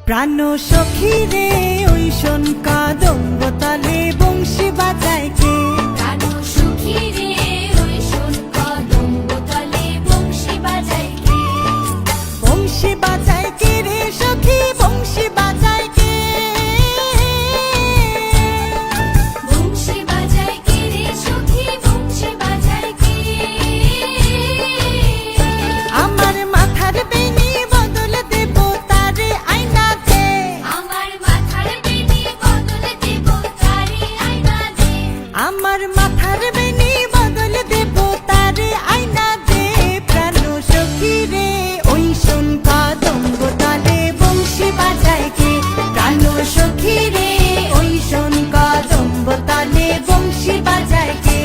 প্রাণ সখী রে ওই শোন কদম্ব তলে বংশী বাজায় কে। প্রাণ সখী রে ওই শোন কদম্ব তলে বংশী বাজায় কে। বংশী বাজায় কে রে সখী বংশী বাজায় কে। বংশী বাজায় কে রে সখী বংশী বাজায় কে। আমার মাথার বেনি বদল দেব তারে আয়না দে। আমার মাথার বেনি বদল দেব তারে আয়না দে। আমার মাথার বেনি বদল দেব তারে আয়না দে। প্রাণ সখী রে ওই শোন কদম্ব তলে বংশী বাজায় কে। প্রাণ সখী রে ওই শোন কদম্ব তলে বংশী বাজায় কে।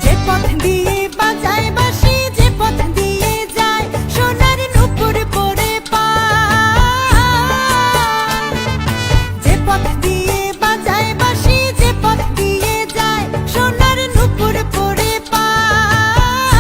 যে পথ দিয়ে বাজায় বাঁশি যে পথ দিয়ে যায় সোনার নূপুর পরে পায়। যে পথ দিয়ে বাজায় বাঁশি যে পথ দিয়ে যায় সোনার নূপুর পরে পায়।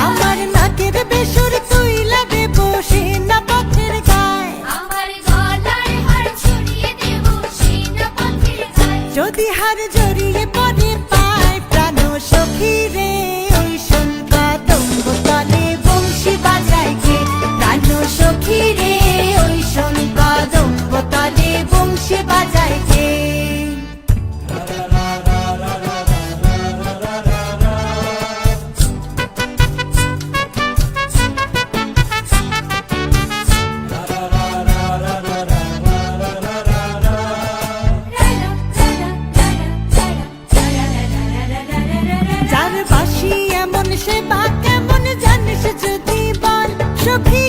আমার নাকের বেসুর তুইলা দেব সে না পথের গায়। আমার গলার হার ছড়িয়ে দেব সিনা পথের গায়ে। যদি হার জড়িয়ে পড়ে পায় প্রাণ সখী রে ওই শোন কদম্ব তলে বংশী বাজায় কে। প্রাণ সখী রে ওই শোন কদম্ব তলে বংশী বাজায় কে। যার বাঁশি এমন সে বা কেমন জানিস যদি বল সখী